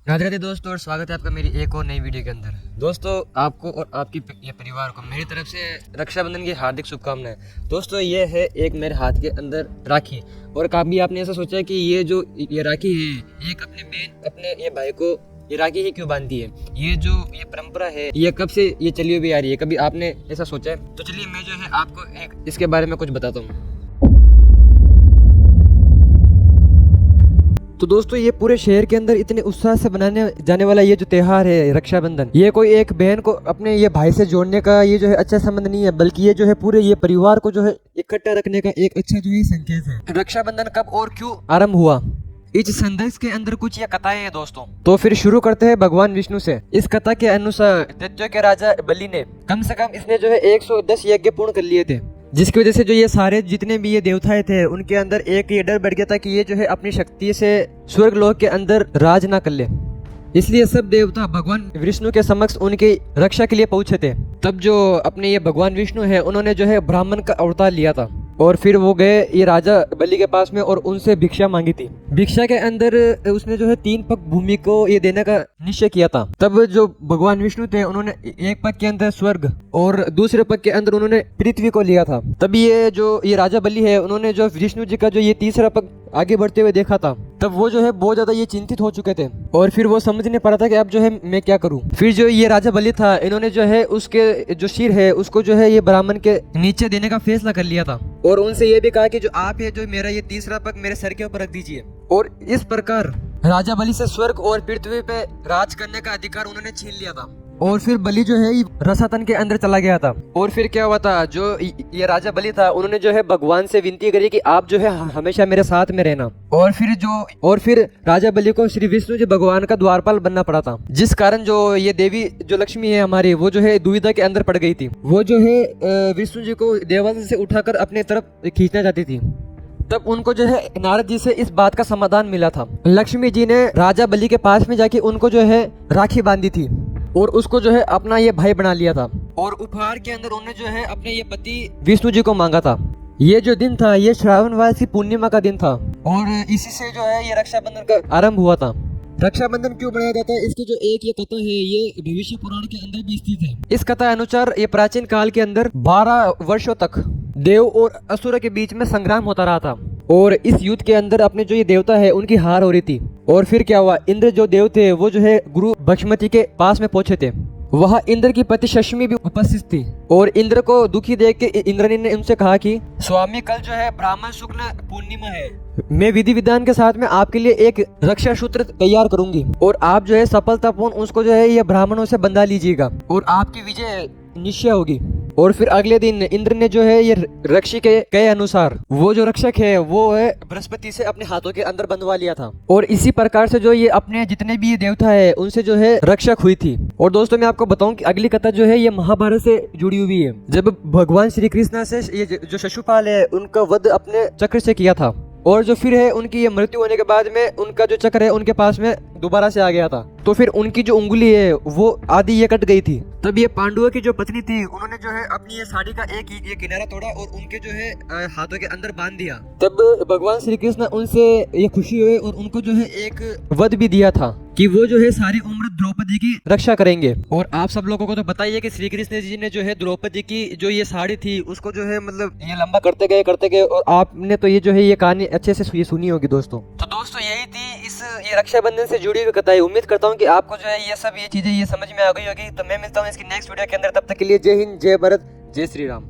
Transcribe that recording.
राधे राधे दोस्तों, और स्वागत है आपका मेरी एक और नई वीडियो के अंदर। दोस्तों, आपको और आपकी ये परिवार को मेरी तरफ से रक्षाबंधन की हार्दिक शुभकामनाएं। दोस्तों, ये है एक मेरे हाथ के अंदर राखी। और कभी आपने ऐसा सोचा कि ये राखी है, एक अपने बहन अपने ये भाई को ये राखी ही क्यों बांधती है? ये परंपरा है, ये कब से ये चली हुई आ रही है? कभी आपने ऐसा सोचा है? तो चलिए मैं जो है आपको एक इसके बारे में कुछ बताता हूँ। तो दोस्तों, ये पूरे शहर के अंदर इतने उत्साह से बनाने जाने वाला ये जो त्योहार है रक्षाबंधन, ये कोई एक बहन को अपने ये भाई से जोड़ने का ये जो है अच्छा संबंध नहीं है, बल्कि ये जो है पूरे ये परिवार को जो है इकट्ठा रखने का एक अच्छा जो है संकेत है। रक्षाबंधन कब और क्यों आरंभ हुआ, इस संदेश के अंदर कुछ ये कथाएं हैं दोस्तों। तो फिर शुरू करते हैं भगवान विष्णु से। इस कथा के अनुसार दैत्यों के राजा बलि ने कम से कम इसने जो है 110 यज्ञ पूर्ण कर लिए थे, जिसकी वजह से जो ये सारे जितने भी ये देवताएं थे उनके अंदर एक ये डर बढ़ गया था कि ये जो है अपनी शक्ति से स्वर्ग लोक के अंदर राज ना कर ले। इसलिए सब देवता भगवान विष्णु के समक्ष उनकी रक्षा के लिए पहुंचे थे। तब जो अपने ये भगवान विष्णु है उन्होंने जो है ब्राह्मण का अवतार लिया था और फिर वो गए ये राजा बलि के पास में और उनसे भिक्षा मांगी थी। भिक्षा के अंदर उसने जो है 3 पग भूमि को ये देने का निश्चय किया था। तब जो भगवान विष्णु थे उन्होंने एक पग के अंदर स्वर्ग और दूसरे पग के अंदर उन्होंने पृथ्वी को लिया था। तब ये राजा बलि है उन्होंने जो विष्णु जी का जो ये तीसरा पग आगे बढ़ते हुए देखा था, तब वो जो है बहुत ज्यादा ये चिंतित हो चुके थे और फिर वो समझ नहीं पा रहा था कि अब जो है मैं क्या करूं। फिर जो ये राजा बलि था इन्होंने जो है उसके जो सिर है उसको जो है ये ब्राह्मण के नीचे देने का फैसला कर लिया था और उनसे ये भी कहा कि जो आप है जो मेरा ये तीसरा पग मेरे सर के ऊपर रख दीजिए। और इस प्रकार राजा बलि से स्वर्ग और पृथ्वी पे राज करने का अधिकार उन्होंने छीन लिया था। और फिर बलि जो है रसातन के अंदर चला गया था। और फिर क्या हुआ था, जो ये राजा बलि था उन्होंने जो है भगवान से विनती करी कि आप जो है हमेशा मेरे साथ में रहना। और फिर राजा बलि को श्री विष्णु जी भगवान का द्वारपाल बनना पड़ा था, जिस कारण जो ये देवी जो लक्ष्मी है हमारी वो जो है दुविधा के अंदर पड़ गई थी। वो जो है विष्णु जी को देवालय से उठाकर अपने तरफ खींचना चाहती थी। तब उनको जो है नारद जी से इस बात का समाधान मिला था। लक्ष्मी जी ने राजा बलि के पास में जाके उनको जो है राखी बांधी थी और उसको जो है अपना ये भाई बना लिया था। और उपहार के अंदर उन्होंने जो है अपने ये पति विष्णु जी को मांगा था। ये जो दिन था ये श्रावण मास की पूर्णिमा का दिन था और इसी से जो है ये रक्षाबंधन का आरंभ हुआ था। रक्षाबंधन क्यों बनाया जाता है, इसकी जो एक ये कथा है ये भविष्य पुराण के अंदर भी स्थित है। इस कथा अनुसार ये प्राचीन काल के अंदर 12 वर्षों तक देव और असुर के बीच में संग्राम होता रहा था और इस युद्ध के अंदर अपने जो ये देवता है उनकी हार हो रही थी। और फिर क्या हुआ, इंद्र जो देव थे वो जो है गुरु बृहस्पति के पास में पहुंचे थे। वहाँ इंद्र की पति शष्मी भी उपस्थित थी और इंद्र को दुखी देख के इंद्रनी ने उनसे कहा कि स्वामी कल जो है ब्राह्मण शुक्ल पूर्णिमा है, मैं विधि विधान के साथ में आपके लिए एक रक्षा सूत्र तैयार करूंगी और आप जो है सफलतापूर्ण उसको जो है ये ब्राह्मणों से बंधा लीजिएगा और आपकी विजय निश्चय होगी। और फिर अगले दिन इंद्र ने जो है ये रक्षी के कहे अनुसार वो जो रक्षक है वो है बृहस्पति से अपने हाथों के अंदर बंधवा लिया था और इसी प्रकार से जो ये अपने जितने भी ये देवता है उनसे जो है रक्षक हुई थी। और दोस्तों, मैं आपको बताऊं कि अगली कथा जो है ये महाभारत से जुड़ी हुई है, जब भगवान श्री कृष्ण से ये जो शिशुपाल है उनका वध अपने चक्र से किया था और जो फिर है उनकी ये मृत्यु होने के बाद में उनका जो चक्र है उनके पास में दोबारा से आ गया था। तो फिर उनकी जो उंगली है वो आधी ये कट गई थी। तब ये पांडवों की जो पत्नी थी उन्होंने जो है अपनी ये साड़ी का एक ये किनारा तोड़ा और उनके जो है हाथों के अंदर बांध दिया। तब भगवान श्री कृष्ण उनसे ये खुशी हुए और उनको जो है एक वध भी दिया था कि वो जो है सारी उम्र द्रौपदी की रक्षा करेंगे। और आप सब लोगों को तो बताइए कि श्री कृष्ण जी ने जो है द्रौपदी की जो ये साड़ी थी उसको जो है मतलब ये लंबा करते गए और आपने तो ये जो है ये कहानी अच्छे से ये सुनी होगी दोस्तों। तो दोस्तों, यही थी ये रक्षाबंधन से जुड़ी हुई कथाएं। उम्मीद करता हूँ कि आपको जो है ये सब ये चीजें ये समझ में आ गई होगी। तो मैं मिलता हूँ इसकी नेक्स्ट वीडियो के अंदर, तब तक के लिए जय हिंद, जय भारत, जय श्री राम।